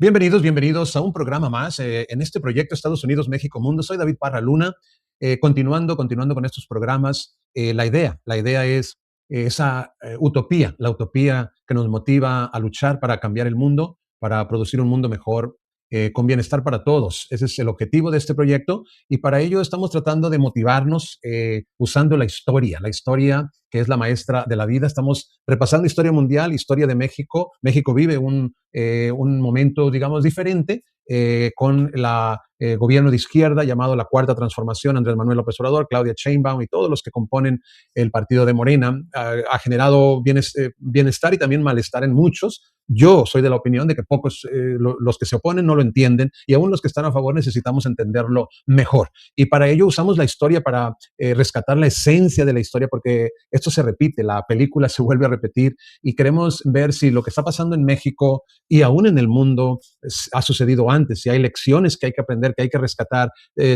Bienvenidos, bienvenidos a un programa más en este proyecto Estados Unidos, México, Mundo. Soy David Parra Luna. Continuando con estos programas, la idea es esa utopía, la utopía que nos motiva a luchar para cambiar el mundo, para producir un mundo mejor, con bienestar para todos. Ese es el objetivo de este proyecto y para ello estamos tratando de motivarnos usando la historia que es la maestra de la vida. Estamos repasando historia mundial, historia de México. México vive un momento, digamos, diferente con el gobierno de izquierda llamado la Cuarta Transformación, Andrés Manuel López Obrador, Claudia Sheinbaum y todos los que componen el partido de Morena. Ha generado bienestar y también malestar en muchos. Yo soy de la opinión de que pocos, los que se oponen no lo entienden y aún los que están a favor necesitamos entenderlo mejor. Y para ello usamos la historia para rescatar la esencia de la historia, porque esto se repite, la película se vuelve a repetir y queremos ver si lo que está pasando en México y aún en el mundo ha sucedido antes, si hay lecciones que hay que aprender, que hay que rescatar.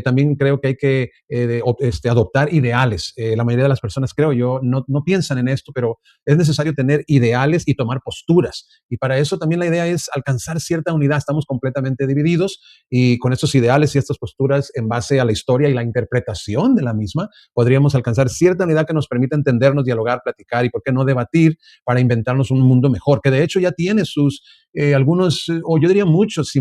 También creo que hay que adoptar ideales. La mayoría de las personas, creo yo, no piensan en esto, pero es necesario tener ideales y tomar posturas. Y para eso también la idea es alcanzar cierta unidad. Estamos completamente divididos y con estos ideales y estas posturas en base a la historia y la interpretación de la misma, podríamos alcanzar cierta unidad que nos permita entendernos, dialogar, platicar y, ¿por qué no, debatir para inventarnos un mundo mejor? Que de hecho ya tiene sus algunos, o yo diría muchos,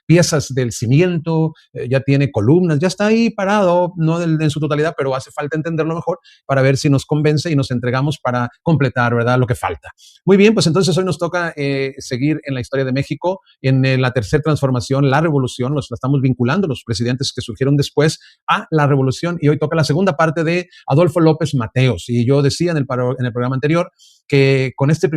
piezas del cimiento, ya tiene columnas, ya está ahí parado, no en su totalidad, pero hace falta entenderlo mejor para ver si nos convence y nos entregamos para completar, ¿verdad?, lo que falta. Muy bien, pues entonces hoy nos toca seguir en la historia de México, en la tercera transformación, la revolución. La estamos vinculando los presidentes que surgieron después a la revolución y hoy toca la segunda parte de Adolfo López Mateos. Y yo decía en el programa anterior que con este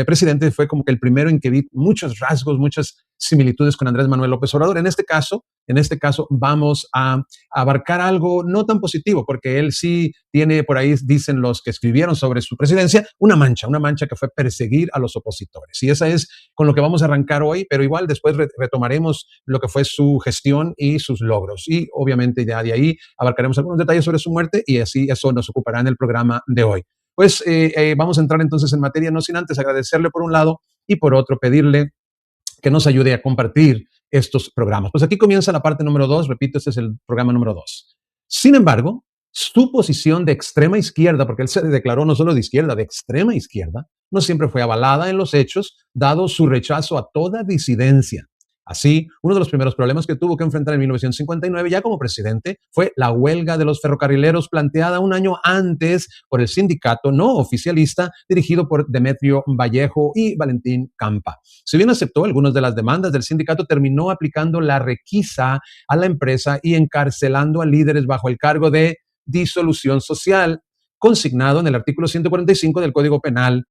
presidente fue como que el primero en que vi muchos rasgos, muchas similitudes con Andrés Manuel López Obrador. En este caso vamos a abarcar algo no tan positivo, porque él sí tiene, por ahí dicen los que escribieron sobre su presidencia, una mancha que fue perseguir a los opositores. Y esa es con lo que vamos a arrancar hoy, pero igual después retomaremos lo que fue su gestión y sus logros. Y obviamente ya de ahí abarcaremos algunos detalles sobre su muerte y así eso nos ocupará en el programa de hoy. Pues vamos a entrar entonces en materia, no sin antes agradecerle por un lado y por otro pedirle que nos ayude a compartir estos programas. Pues aquí comienza la parte número 2, repito, este es el programa número 2. Sin embargo, su posición de extrema izquierda, porque él se declaró no solo de izquierda, de extrema izquierda, no siempre fue avalada en los hechos, dado su rechazo a toda disidencia. Así, uno de los primeros problemas que tuvo que enfrentar en 1959, ya como presidente, fue la huelga de los ferrocarrileros planteada un año antes por el sindicato no oficialista dirigido por Demetrio Vallejo y Valentín Campa. Si bien aceptó algunas de las demandas del sindicato, terminó aplicando la requisa a la empresa y encarcelando a líderes bajo el cargo de disolución social, consignado en el artículo 145 del Código Penal,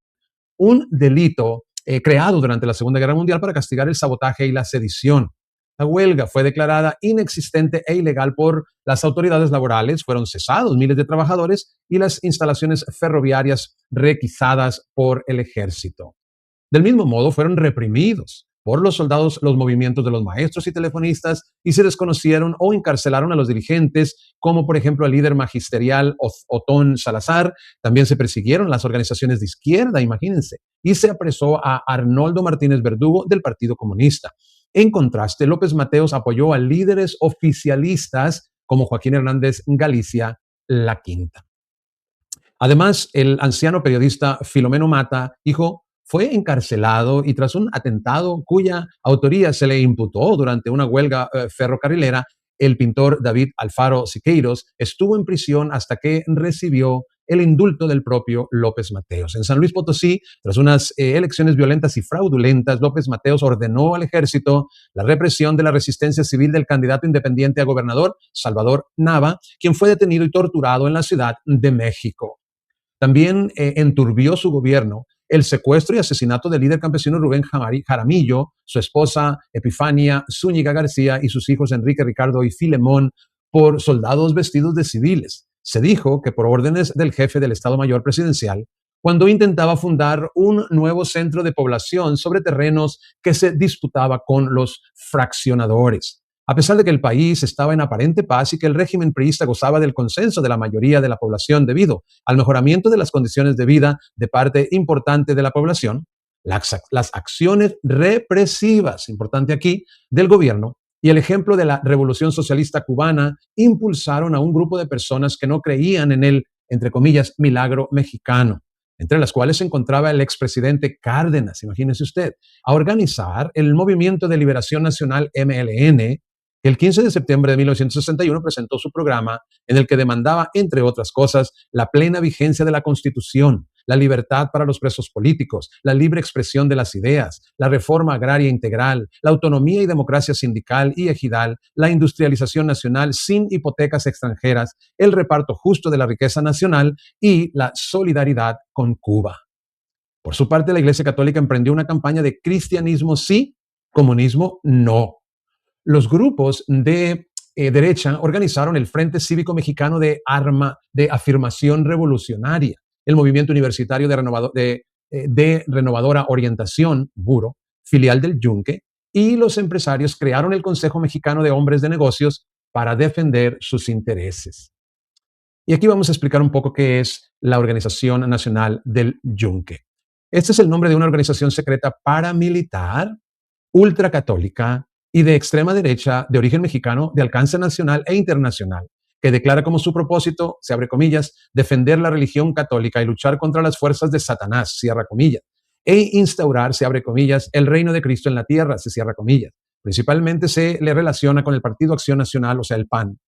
un delito creado durante la Segunda Guerra Mundial para castigar el sabotaje y la sedición. La huelga fue declarada inexistente e ilegal por las autoridades laborales, fueron cesados miles de trabajadores y las instalaciones ferroviarias requisadas por el ejército. Del mismo modo, fueron reprimidos por los soldados los movimientos de los maestros y telefonistas y se desconocieron o encarcelaron a los dirigentes, como por ejemplo al líder magisterial Otón Salazar. También se persiguieron las organizaciones de izquierda, imagínense, y se apresó a Arnoldo Martínez Verdugo del Partido Comunista. En contraste, López Mateos apoyó a líderes oficialistas como Joaquín Hernández Galicia La Quinta. Además, el anciano periodista Filomeno Mata, hijo, fue encarcelado y tras un atentado cuya autoría se le imputó durante una huelga ferrocarrilera, el pintor David Alfaro Siqueiros estuvo en prisión hasta que recibió el indulto del propio López Mateos. En San Luis Potosí, tras unas elecciones violentas y fraudulentas, López Mateos ordenó al ejército la represión de la resistencia civil del candidato independiente a gobernador, Salvador Nava, quien fue detenido y torturado en la Ciudad de México. También enturbió su gobierno el secuestro y asesinato del líder campesino Rubén Jaramillo, su esposa Epifania Zúñiga García y sus hijos Enrique, Ricardo y Filemón por soldados vestidos de civiles. Se dijo que por órdenes del jefe del Estado Mayor Presidencial, cuando intentaba fundar un nuevo centro de población sobre terrenos que se disputaba con los fraccionadores. A pesar de que el país estaba en aparente paz y que el régimen priista gozaba del consenso de la mayoría de la población debido al mejoramiento de las condiciones de vida de parte importante de la población, las acciones represivas, importante aquí, del gobierno y el ejemplo de la Revolución Socialista Cubana impulsaron a un grupo de personas que no creían en el, entre comillas, milagro mexicano, entre las cuales se encontraba el expresidente Cárdenas, imagínese usted, a organizar el Movimiento de Liberación Nacional MLN, que el 15 de septiembre de 1961 presentó su programa en el que demandaba, entre otras cosas, la plena vigencia de la Constitución, la libertad para los presos políticos, la libre expresión de las ideas, la reforma agraria integral, la autonomía y democracia sindical y ejidal, la industrialización nacional sin hipotecas extranjeras, el reparto justo de la riqueza nacional y la solidaridad con Cuba. Por su parte, la Iglesia Católica emprendió una campaña de cristianismo sí, comunismo no. Los grupos de derecha organizaron el Frente Cívico Mexicano de Afirmación Revolucionaria, el Movimiento Universitario de Renovadora Orientación, BURO, filial del Yunque, y los empresarios crearon el Consejo Mexicano de Hombres de Negocios para defender sus intereses. Y aquí vamos a explicar un poco qué es la Organización Nacional del Yunque. Este es el nombre de una organización secreta paramilitar, ultracatólica y de extrema derecha de origen mexicano de alcance nacional e internacional, que declara como su propósito, se abre comillas, defender la religión católica y luchar contra las fuerzas de Satanás, cierra comillas, e instaurar, se abre comillas, el reino de Cristo en la tierra, se cierra comillas. Principalmente se le relaciona con el Partido Acción Nacional, o sea, el PAN.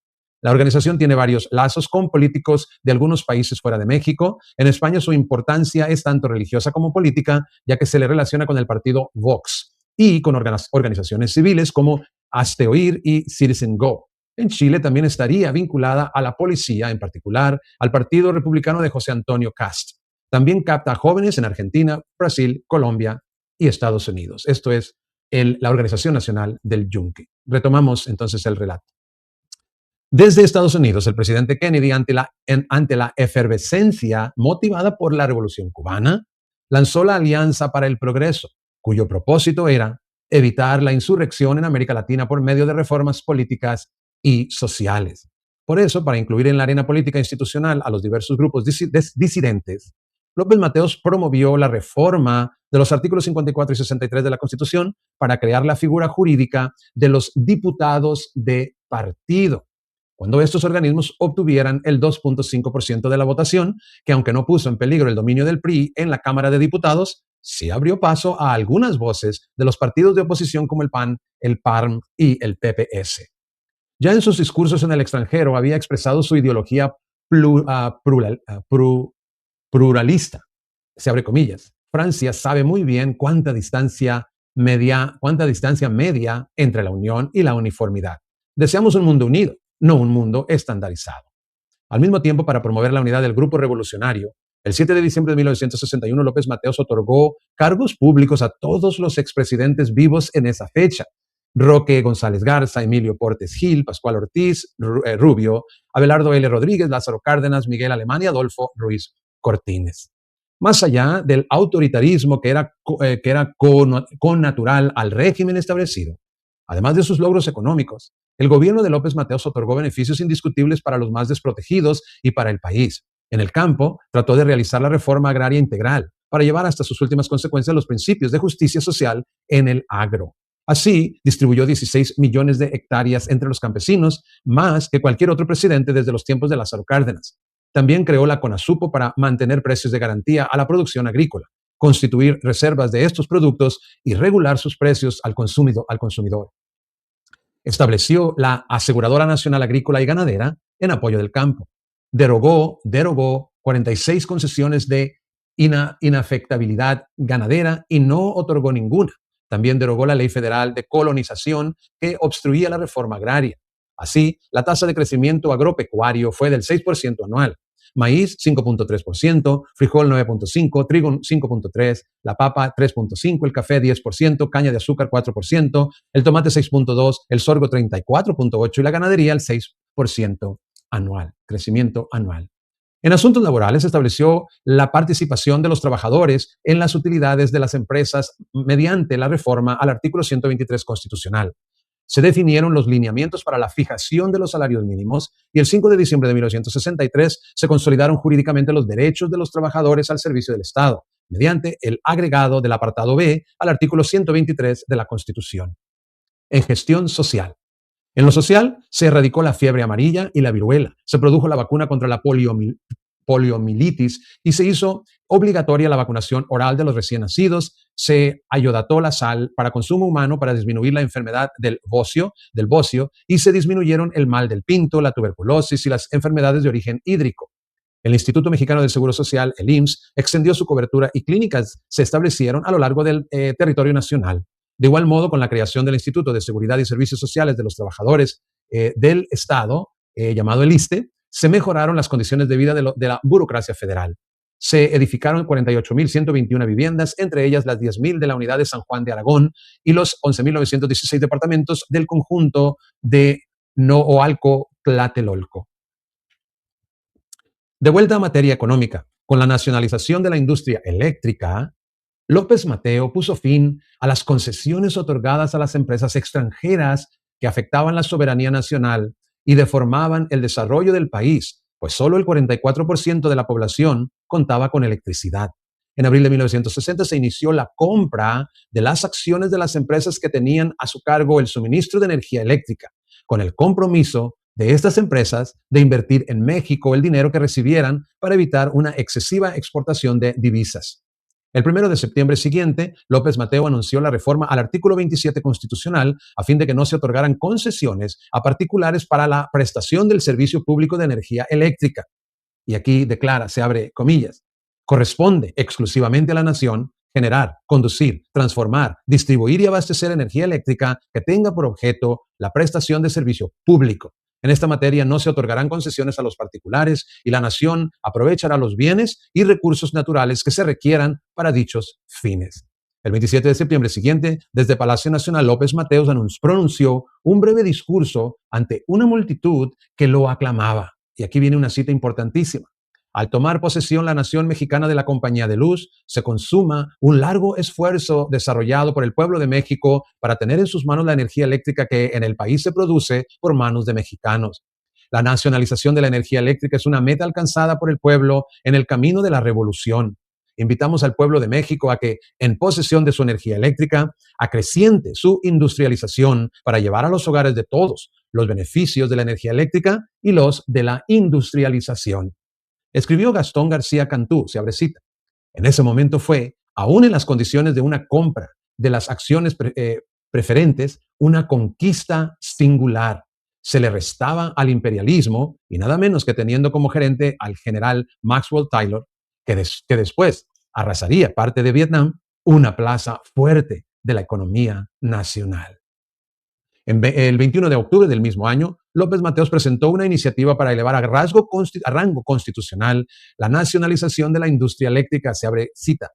La organización tiene varios lazos con políticos de algunos países fuera de México. En España su importancia es tanto religiosa como política, ya que se le relaciona con el partido Vox y con organizaciones civiles como Hazte Oír y Citizen Go. En Chile también estaría vinculada a la policía, en particular al Partido Republicano de José Antonio Cast. También capta a jóvenes en Argentina, Brasil, Colombia y Estados Unidos. Esto es la Organización Nacional del Yunque. Retomamos entonces el relato. Desde Estados Unidos, el presidente Kennedy, ante la efervescencia motivada por la Revolución Cubana, lanzó la Alianza para el Progreso, cuyo propósito era evitar la insurrección en América Latina por medio de reformas políticas y sociales. Por eso, para incluir en la arena política institucional a los diversos grupos disidentes, López Mateos promovió la reforma de los artículos 54 y 63 de la Constitución para crear la figura jurídica de los diputados de partido, cuando estos organismos obtuvieran el 2.5% de la votación, que aunque no puso en peligro el dominio del PRI en la Cámara de Diputados, sí abrió paso a algunas voces de los partidos de oposición como el PAN, el PARM y el PPS. Ya en sus discursos en el extranjero había expresado su ideología pluralista, se abre comillas. Francia sabe muy bien cuánta distancia media entre la unión y la uniformidad. Deseamos un mundo unido, no un mundo estandarizado. Al mismo tiempo, para promover la unidad del grupo revolucionario, el 7 de diciembre de 1961, López Mateos otorgó cargos públicos a todos los expresidentes vivos en esa fecha. Roque González Garza, Emilio Portes Gil, Pascual Ortiz Rubio, Abelardo L. Rodríguez, Lázaro Cárdenas, Miguel Alemán y Adolfo Ruiz Cortines. Más allá del autoritarismo que era connatural al régimen establecido, además de sus logros económicos, el gobierno de López Mateos otorgó beneficios indiscutibles para los más desprotegidos y para el país. En el campo, trató de realizar la reforma agraria integral para llevar hasta sus últimas consecuencias los principios de justicia social en el agro. Así, distribuyó 16 millones de hectáreas entre los campesinos, más que cualquier otro presidente desde los tiempos de Lázaro Cárdenas. También creó la CONASUPO para mantener precios de garantía a la producción agrícola, constituir reservas de estos productos y regular sus precios al consumidor. Estableció la Aseguradora Nacional Agrícola y Ganadera en apoyo del campo. Derogó 46 concesiones de inafectabilidad ganadera y no otorgó ninguna. También derogó la Ley Federal de Colonización que obstruía la reforma agraria. Así, la tasa de crecimiento agropecuario fue del 6% anual. Maíz 5.3%, frijol 9.5%, trigo 5.3%, la papa 3.5%, el café 10%, caña de azúcar 4%, el tomate 6.2%, el sorgo 34.8% y la ganadería el 6% anual, crecimiento anual. En asuntos laborales estableció la participación de los trabajadores en las utilidades de las empresas mediante la reforma al artículo 123 constitucional. Se definieron los lineamientos para la fijación de los salarios mínimos y el 5 de diciembre de 1963 se consolidaron jurídicamente los derechos de los trabajadores al servicio del Estado, mediante el agregado del apartado B al artículo 123 de la Constitución. En gestión social. En lo social, se erradicó la fiebre amarilla y la viruela, se produjo la vacuna contra la poliomielitis y se hizo obligatoria la vacunación oral de los recién nacidos, se ayodató la sal para consumo humano para disminuir la enfermedad del bocio y se disminuyeron el mal del pinto, la tuberculosis y las enfermedades de origen hídrico. El Instituto Mexicano del Seguro Social, el IMSS, extendió su cobertura y clínicas se establecieron a lo largo del territorio nacional. De igual modo, con la creación del Instituto de Seguridad y Servicios Sociales de los Trabajadores del Estado, llamado el ISSSTE, se mejoraron las condiciones de vida de la burocracia federal. Se edificaron 48.121 viviendas, entre ellas las 10.000 de la unidad de San Juan de Aragón y los 11.916 departamentos del conjunto de Nohoalco, Tlatelolco. De vuelta a materia económica, con la nacionalización de la industria eléctrica, López Mateo puso fin a las concesiones otorgadas a las empresas extranjeras que afectaban la soberanía nacional y deformaban el desarrollo del país, pues solo el 44% de la población contaba con electricidad. En abril de 1960 se inició la compra de las acciones de las empresas que tenían a su cargo el suministro de energía eléctrica, con el compromiso de estas empresas de invertir en México el dinero que recibieran para evitar una excesiva exportación de divisas. El 1 de septiembre siguiente, López Mateo anunció la reforma al artículo 27 constitucional a fin de que no se otorgaran concesiones a particulares para la prestación del servicio público de energía eléctrica. Y aquí declara, se abre comillas, corresponde exclusivamente a la nación generar, conducir, transformar, distribuir y abastecer energía eléctrica que tenga por objeto la prestación de servicio público. En esta materia no se otorgarán concesiones a los particulares y la nación aprovechará los bienes y recursos naturales que se requieran para dichos fines. El 27 de septiembre siguiente, desde Palacio Nacional, López Mateos pronunció un breve discurso ante una multitud que lo aclamaba. Y aquí viene una cita importantísima. Al tomar posesión la nación mexicana de la Compañía de Luz, se consuma un largo esfuerzo desarrollado por el pueblo de México para tener en sus manos la energía eléctrica que en el país se produce por manos de mexicanos. La nacionalización de la energía eléctrica es una meta alcanzada por el pueblo en el camino de la revolución. Invitamos al pueblo de México a que, en posesión de su energía eléctrica, acreciente su industrialización para llevar a los hogares de todos los beneficios de la energía eléctrica y los de la industrialización. Escribió Gastón García Cantú, se abre cita. En ese momento fue, aún en las condiciones de una compra de las acciones preferentes, una conquista singular. Se le restaba al imperialismo, y nada menos que teniendo como gerente al general Maxwell Taylor, que después arrasaría parte de Vietnam, una plaza fuerte de la economía nacional. El 21 de octubre del mismo año, López Mateos presentó una iniciativa para elevar a rango constitucional la nacionalización de la industria eléctrica, se abre cita.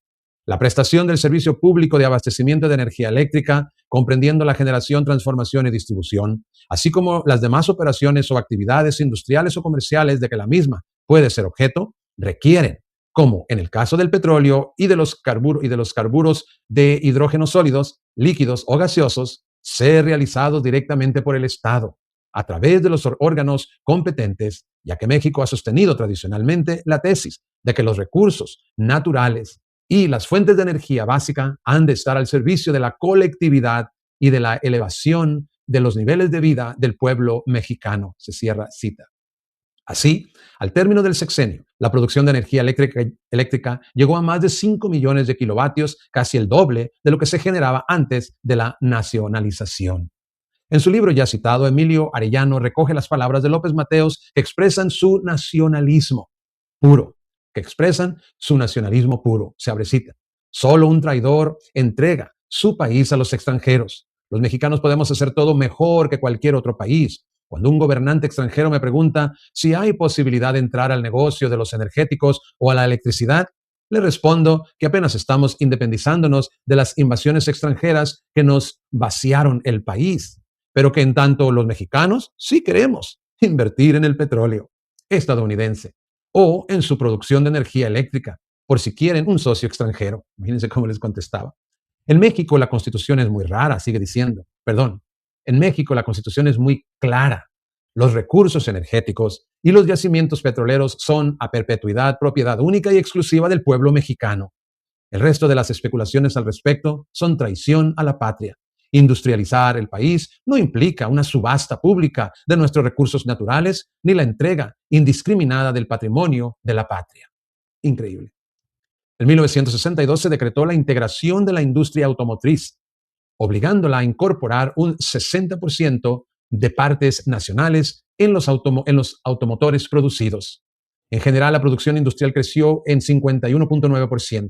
La prestación del servicio público de abastecimiento de energía eléctrica, comprendiendo la generación, transformación y distribución, así como las demás operaciones o actividades industriales o comerciales de que la misma puede ser objeto, requieren, como en el caso del petróleo y de los carburos de hidrógeno sólidos, líquidos o gaseosos, ser realizados directamente por el Estado, a través de los órganos competentes, ya que México ha sostenido tradicionalmente la tesis de que los recursos naturales y las fuentes de energía básica han de estar al servicio de la colectividad y de la elevación de los niveles de vida del pueblo mexicano. Se cierra cita. Así, al término del sexenio, la producción de energía eléctrica llegó a más de 5 millones de kilovatios, casi el doble de lo que se generaba antes de la nacionalización. En su libro ya citado, Emilio Arellano recoge las palabras de López Mateos que expresan su nacionalismo puro, Se abre cita. Solo un traidor entrega su país a los extranjeros. Los mexicanos podemos hacer todo mejor que cualquier otro país. Cuando un gobernante extranjero me pregunta si hay posibilidad de entrar al negocio de los energéticos o a la electricidad, le respondo que apenas estamos independizándonos de las invasiones extranjeras que nos vaciaron el país, pero que en tanto los mexicanos sí queremos invertir en el petróleo estadounidense o en su producción de energía eléctrica, por si quieren un socio extranjero. Imagínense cómo les contestaba. En México la Constitución es muy rara, sigue diciendo. En México la Constitución es muy clara. Los recursos energéticos y los yacimientos petroleros son a perpetuidad propiedad única y exclusiva del pueblo mexicano. El resto de las especulaciones al respecto son traición a la patria. Industrializar el país no implica una subasta pública de nuestros recursos naturales ni la entrega indiscriminada del patrimonio de la patria. Increíble. En 1962 se decretó la integración de la industria automotriz, obligándola a incorporar un 60% de partes nacionales en los automotores producidos. En general, la producción industrial creció en 51.9%.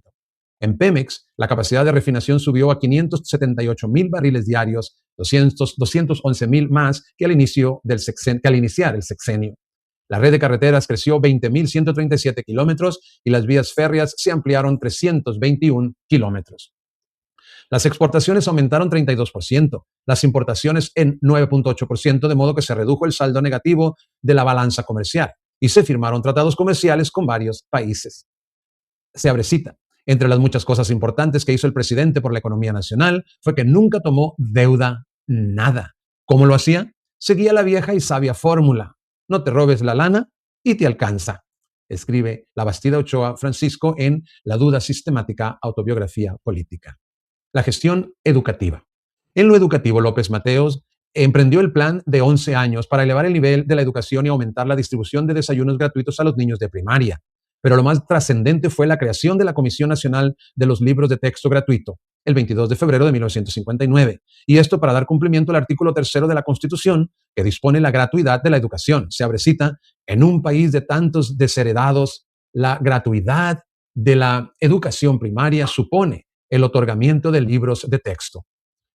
En Pemex, la capacidad de refinación subió a 578,000 barriles diarios, 211,000 más que al iniciar el sexenio. La red de carreteras creció 20,137 kilómetros y las vías férreas se ampliaron 321 kilómetros. Las exportaciones aumentaron 32%, las importaciones en 9.8%, de modo que se redujo el saldo negativo de la balanza comercial y se firmaron tratados comerciales con varios países. Se abre cita. Entre las muchas cosas importantes que hizo el presidente por la economía nacional fue que nunca tomó deuda, nada. ¿Cómo lo hacía? Seguía la vieja y sabia fórmula: no te robes la lana y te alcanza. Escribe la Bastida Ochoa Francisco en La duda sistemática, autobiografía política. La gestión educativa. En lo educativo, López Mateos emprendió el plan de 11 años para elevar el nivel de la educación y aumentar la distribución de desayunos gratuitos a los niños de primaria. Pero lo más trascendente fue la creación de la Comisión Nacional de los Libros de Texto Gratuito, el 22 de febrero de 1959, y esto para dar cumplimiento al artículo 3 de la Constitución, que dispone la gratuidad de la educación. Se abre cita: en un país de tantos desheredados, la gratuidad de la educación primaria supone el otorgamiento de libros de texto.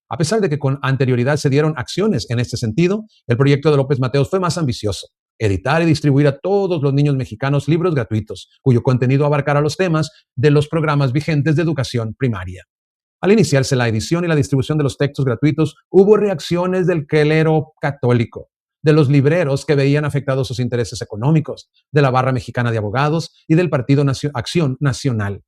A pesar de que con anterioridad se dieron acciones en este sentido, el proyecto de López Mateos fue más ambicioso: editar y distribuir a todos los niños mexicanos libros gratuitos, cuyo contenido abarcara los temas de los programas vigentes de educación primaria. Al iniciarse la edición y la distribución de los textos gratuitos, hubo reacciones del clero católico, de los libreros que veían afectados sus intereses económicos, de la Barra Mexicana de Abogados y del Partido Acción Nacional,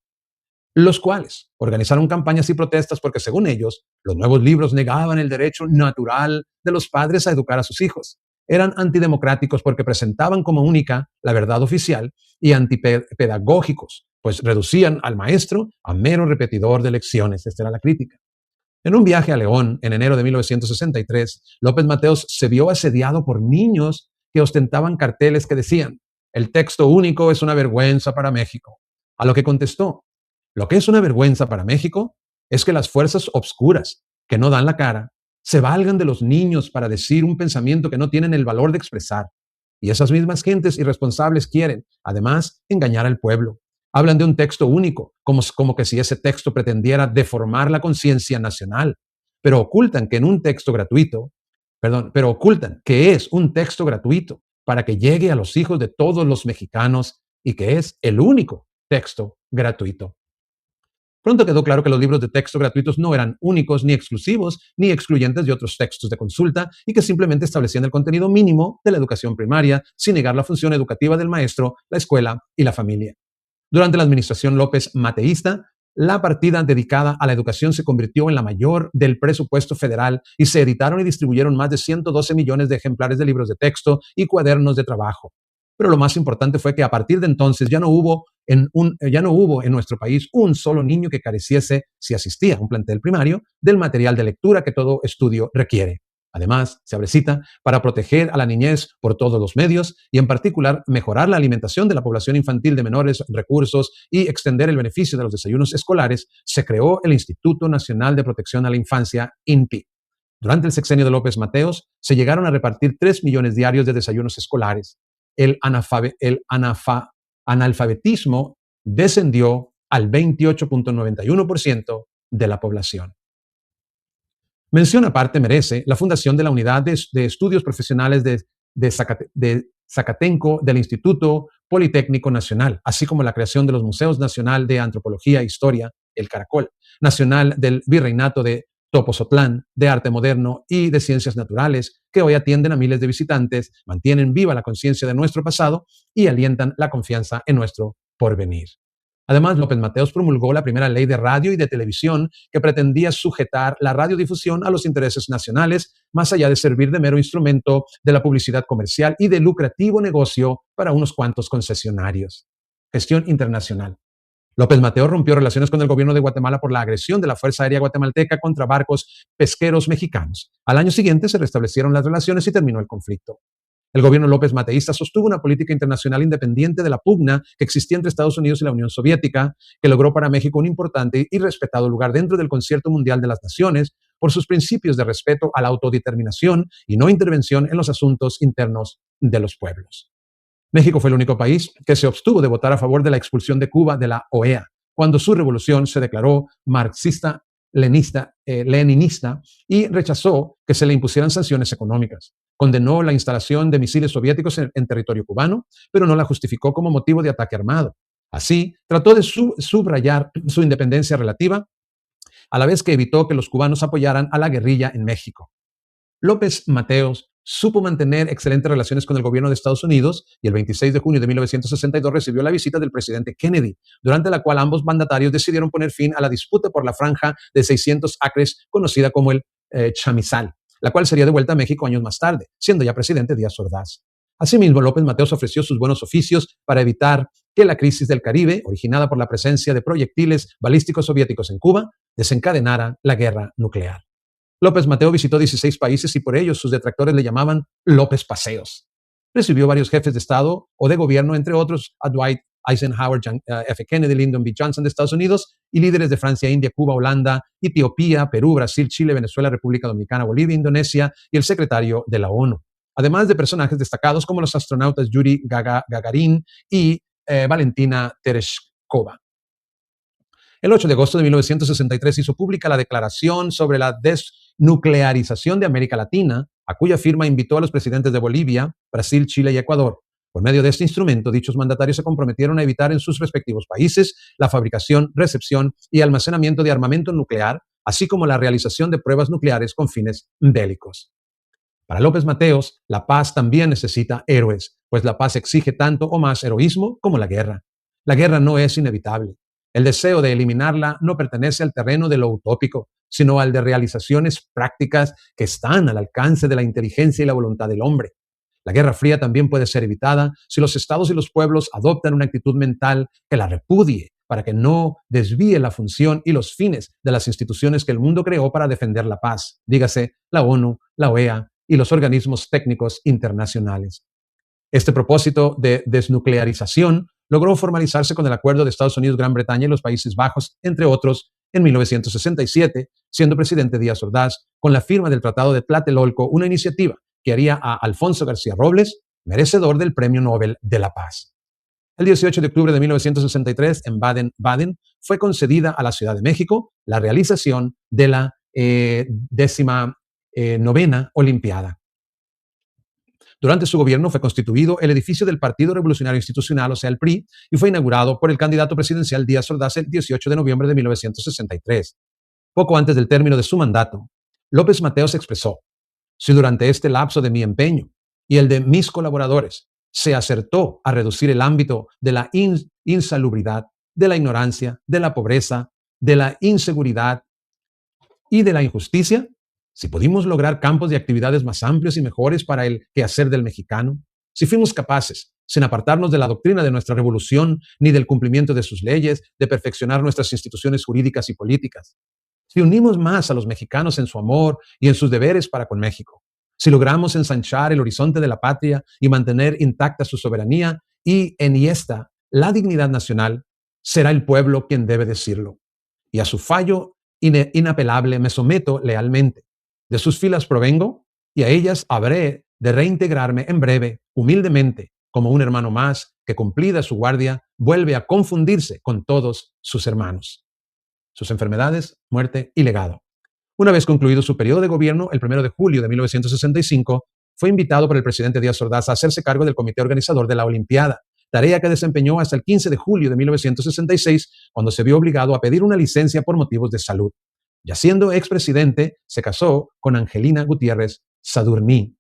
los cuales organizaron campañas y protestas porque, según ellos, los nuevos libros negaban el derecho natural de los padres a educar a sus hijos. Eran antidemocráticos porque presentaban como única la verdad oficial y antipedagógicos, pues reducían al maestro a mero repetidor de lecciones. Esta era la crítica. En un viaje a León, en enero de 1963, López Mateos se vio asediado por niños que ostentaban carteles que decían: el texto único es una vergüenza para México. A lo que contestó: lo que es una vergüenza para México es que las fuerzas obscuras, que no dan la cara, se valgan de los niños para decir un pensamiento que no tienen el valor de expresar. Y esas mismas gentes irresponsables quieren, además, engañar al pueblo. Hablan de un texto único, como que si ese texto pretendiera deformar la conciencia nacional, pero ocultan que es un texto gratuito para que llegue a los hijos de todos los mexicanos y que es el único texto gratuito. Pronto quedó claro que los libros de texto gratuitos no eran únicos, ni exclusivos, ni excluyentes de otros textos de consulta, y que simplemente establecían el contenido mínimo de la educación primaria, sin negar la función educativa del maestro, la escuela y la familia. Durante la administración López mateísta, la partida dedicada a la educación se convirtió en la mayor del presupuesto federal y se editaron y distribuyeron más de 112 millones de ejemplares de libros de texto y cuadernos de trabajo. Pero lo más importante fue que a partir de entonces ya no hubo en nuestro país un solo niño que careciese, si asistía a un plantel primario, del material de lectura que todo estudio requiere. Además, se abre cita: para proteger a la niñez por todos los medios y, en particular, mejorar la alimentación de la población infantil de menores recursos y extender el beneficio de los desayunos escolares, se creó el Instituto Nacional de Protección a la Infancia, INPI. Durante el sexenio de López Mateos, se llegaron a repartir 3 millones diarios de desayunos escolares. El analfabetismo descendió al 28.91% de la población. Mención aparte merece la fundación de la Unidad de Estudios Profesionales de Zacatenco del Instituto Politécnico Nacional, así como la creación de los Museos Nacional de Antropología e Historia, el Caracol, Nacional del Virreinato de Topozotlán, de Arte Moderno y de Ciencias Naturales, que hoy atienden a miles de visitantes, mantienen viva la conciencia de nuestro pasado y alientan la confianza en nuestro porvenir. Además, López Mateos promulgó la primera ley de radio y de televisión que pretendía sujetar la radiodifusión a los intereses nacionales, más allá de servir de mero instrumento de la publicidad comercial y de lucrativo negocio para unos cuantos concesionarios. Gestión internacional. López Mateos rompió relaciones con el gobierno de Guatemala por la agresión de la Fuerza Aérea Guatemalteca contra barcos pesqueros mexicanos. Al año siguiente se restablecieron las relaciones y terminó el conflicto. El gobierno López Mateísta sostuvo una política internacional independiente de la pugna que existía entre Estados Unidos y la Unión Soviética, que logró para México un importante y respetado lugar dentro del Concierto Mundial de las Naciones por sus principios de respeto a la autodeterminación y no intervención en los asuntos internos de los pueblos. México fue el único país que se abstuvo de votar a favor de la expulsión de Cuba de la OEA, cuando su revolución se declaró marxista, leninista y rechazó que se le impusieran sanciones económicas. Condenó la instalación de misiles soviéticos en territorio cubano, pero no la justificó como motivo de ataque armado. Así, trató de subrayar su independencia relativa, a la vez que evitó que los cubanos apoyaran a la guerrilla en México. López Mateos supo mantener excelentes relaciones con el gobierno de Estados Unidos y el 26 de junio de 1962 recibió la visita del presidente Kennedy, durante la cual ambos mandatarios decidieron poner fin a la disputa por la franja de 600 acres conocida como el Chamizal, la cual sería devuelta a México años más tarde, siendo ya presidente Díaz Ordaz. Asimismo, López Mateos ofreció sus buenos oficios para evitar que la crisis del Caribe, originada por la presencia de proyectiles balísticos soviéticos en Cuba, desencadenara la guerra nuclear. López Mateo visitó 16 países y por ello sus detractores le llamaban López Paseos. Recibió varios jefes de Estado o de gobierno, entre otros a Dwight Eisenhower, F. Kennedy, Lyndon B. Johnson de Estados Unidos y líderes de Francia, India, Cuba, Holanda, Etiopía, Perú, Brasil, Chile, Venezuela, República Dominicana, Bolivia, Indonesia y el secretario de la ONU. Además de personajes destacados como los astronautas Yuri Gagarin y Valentina Tereshkova. El 8 de agosto de 1963 hizo pública la Declaración sobre la Desnuclearización de América Latina, a cuya firma invitó a los presidentes de Bolivia, Brasil, Chile y Ecuador. Por medio de este instrumento, dichos mandatarios se comprometieron a evitar en sus respectivos países la fabricación, recepción y almacenamiento de armamento nuclear, así como la realización de pruebas nucleares con fines bélicos. Para López Mateos, la paz también necesita héroes, pues la paz exige tanto o más heroísmo como la guerra. La guerra no es inevitable. El deseo de eliminarla no pertenece al terreno de lo utópico, sino al de realizaciones prácticas que están al alcance de la inteligencia y la voluntad del hombre. La Guerra Fría también puede ser evitada si los estados y los pueblos adoptan una actitud mental que la repudie, para que no desvíe la función y los fines de las instituciones que el mundo creó para defender la paz, dígase la ONU, la OEA y los organismos técnicos internacionales. Este propósito de desnuclearización logró formalizarse con el Acuerdo de Estados Unidos, Gran Bretaña y los Países Bajos, entre otros, en 1967, siendo presidente Díaz Ordaz, con la firma del Tratado de Tlatelolco, una iniciativa que haría a Alfonso García Robles merecedor del Premio Nobel de la Paz. El 18 de octubre de 1963, en Baden-Baden, fue concedida a la Ciudad de México la realización de la 19ª Olimpiada. Durante su gobierno fue constituido el edificio del Partido Revolucionario Institucional, o sea, el PRI, y fue inaugurado por el candidato presidencial Díaz Ordaz el 18 de noviembre de 1963. Poco antes del término de su mandato, López Mateos expresó: si durante este lapso de mi empeño y el de mis colaboradores se acertó a reducir el ámbito de la insalubridad, de la ignorancia, de la pobreza, de la inseguridad y de la injusticia, si pudimos lograr campos de actividades más amplios y mejores para el quehacer del mexicano, si fuimos capaces, sin apartarnos de la doctrina de nuestra revolución ni del cumplimiento de sus leyes, de perfeccionar nuestras instituciones jurídicas y políticas, si unimos más a los mexicanos en su amor y en sus deberes para con México, si logramos ensanchar el horizonte de la patria y mantener intacta su soberanía y enhiesta la dignidad nacional, será el pueblo quien debe decirlo. Y a su fallo inapelable me someto lealmente. De sus filas provengo y a ellas habré de reintegrarme en breve, humildemente, como un hermano más que, cumplida su guardia, vuelve a confundirse con todos sus hermanos. Sus enfermedades, muerte y legado. Una vez concluido su periodo de gobierno, el 1 de julio de 1965, fue invitado por el presidente Díaz Ordaz a hacerse cargo del comité organizador de la Olimpiada, tarea que desempeñó hasta el 15 de julio de 1966, cuando se vio obligado a pedir una licencia por motivos de salud. Ya siendo expresidente, se casó con Angelina Gutiérrez Sadurní.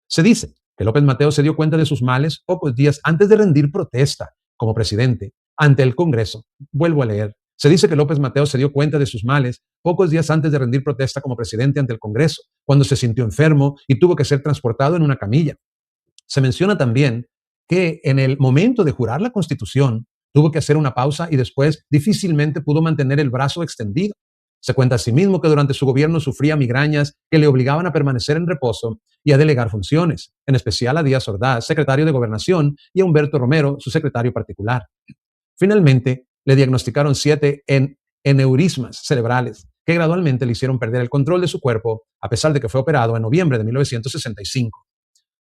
Se dice que López Mateos se dio cuenta de sus males pocos días antes de rendir protesta como presidente ante el Congreso. Vuelvo a leer. Se dice que López Mateos se dio cuenta de sus males pocos días antes de rendir protesta como presidente ante el Congreso, cuando se sintió enfermo y tuvo que ser transportado en una camilla. Se menciona también que en el momento de jurar la Constitución, Tuvo que hacer una pausa y después difícilmente pudo mantener el brazo extendido. Se cuenta asimismo que durante su gobierno sufría migrañas que le obligaban a permanecer en reposo y a delegar funciones, en especial a Díaz Ordaz, secretario de Gobernación, y a Humberto Romero, su secretario particular. Finalmente, le diagnosticaron 7 aneurismas cerebrales que gradualmente le hicieron perder el control de su cuerpo, a pesar de que fue operado en noviembre de 1965.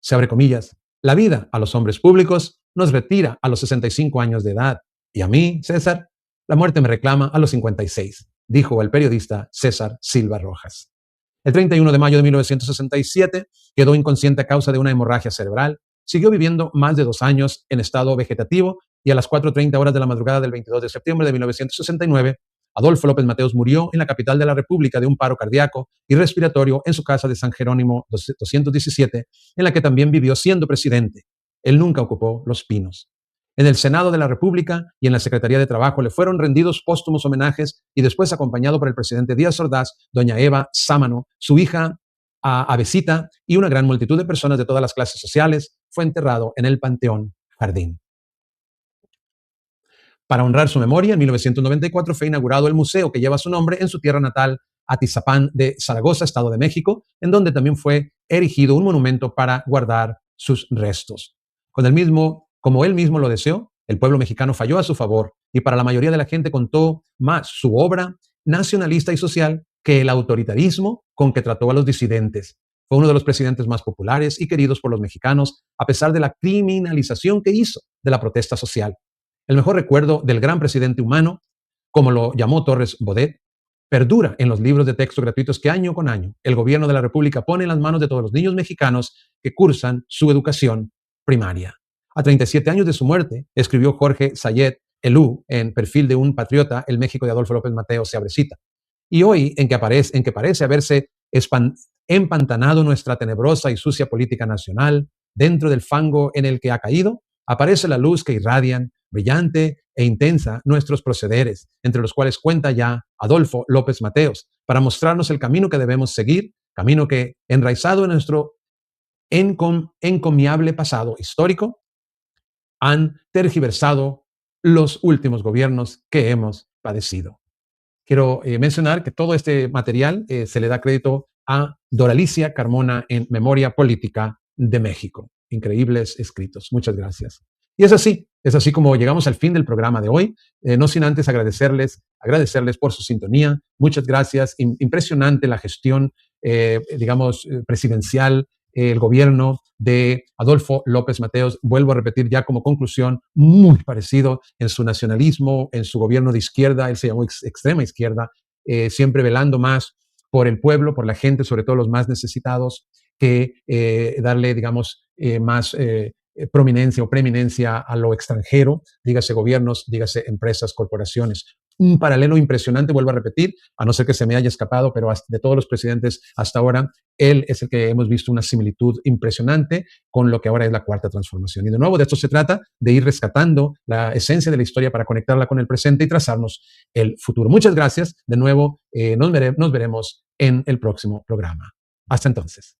Se abre comillas, la vida a los hombres públicos nos retira a los 65 años de edad y a mí, César, la muerte me reclama a los 56, dijo el periodista César Silva Rojas. El 31 de mayo de 1967 quedó inconsciente a causa de una hemorragia cerebral, siguió viviendo más de 2 años en estado vegetativo y a las 4:30 horas de la madrugada del 22 de septiembre de 1969, Adolfo López Mateos murió en la capital de la República de un paro cardíaco y respiratorio en su casa de San Jerónimo 217, en la que también vivió siendo presidente. Él nunca ocupó Los Pinos. En el Senado de la República y en la Secretaría de Trabajo le fueron rendidos póstumos homenajes y después acompañado por el presidente Díaz Ordaz, doña Eva Sámano, su hija Avesita y una gran multitud de personas de todas las clases sociales, fue enterrado en el Panteón Jardín. Para honrar su memoria, en 1994 fue inaugurado el museo que lleva su nombre en su tierra natal, Atizapán de Zaragoza, Estado de México, en donde también fue erigido un monumento para guardar sus restos. Como él mismo lo deseó, el pueblo mexicano falló a su favor y para la mayoría de la gente contó más su obra nacionalista y social que el autoritarismo con que trató a los disidentes. Fue uno de los presidentes más populares y queridos por los mexicanos, a pesar de la criminalización que hizo de la protesta social. El mejor recuerdo del gran presidente humano, como lo llamó Torres Bodet, perdura en los libros de texto gratuitos que año con año el gobierno de la República pone en las manos de todos los niños mexicanos que cursan su educación primaria. A 37 años de su muerte, escribió Jorge Sayet Elú en Perfil de un Patriota, El México de Adolfo López Mateos se abrecita. Y hoy, en que parece haberse empantanado nuestra tenebrosa y sucia política nacional, dentro del fango en el que ha caído, aparece la luz que irradian, brillante e intensa, nuestros procederes, entre los cuales cuenta ya Adolfo López Mateos, para mostrarnos el camino que debemos seguir, camino que, enraizado en nuestro encomiable pasado histórico, han tergiversado los últimos gobiernos que hemos padecido. Quiero mencionar que todo este material se le da crédito a Doralicia Carmona en Memoria Política de México. Increíbles escritos. Muchas gracias. Y es así como llegamos al fin del programa de hoy, no sin antes agradecerles por su sintonía. Muchas gracias. Impresionante la gestión, presidencial, el gobierno de Adolfo López Mateos, vuelvo a repetir ya como conclusión, muy parecido en su nacionalismo, en su gobierno de izquierda, él se llamó extrema izquierda, siempre velando más por el pueblo, por la gente, sobre todo los más necesitados, que darle, más prominencia o preeminencia a lo extranjero, dígase gobiernos, dígase empresas, corporaciones. Un paralelo impresionante, vuelvo a repetir, a no ser que se me haya escapado, pero de todos los presidentes hasta ahora, él es el que hemos visto una similitud impresionante con lo que ahora es la cuarta transformación. Y de nuevo, de esto se trata, de ir rescatando la esencia de la historia para conectarla con el presente y trazarnos el futuro. Muchas gracias. De nuevo, nos veremos en el próximo programa. Hasta entonces.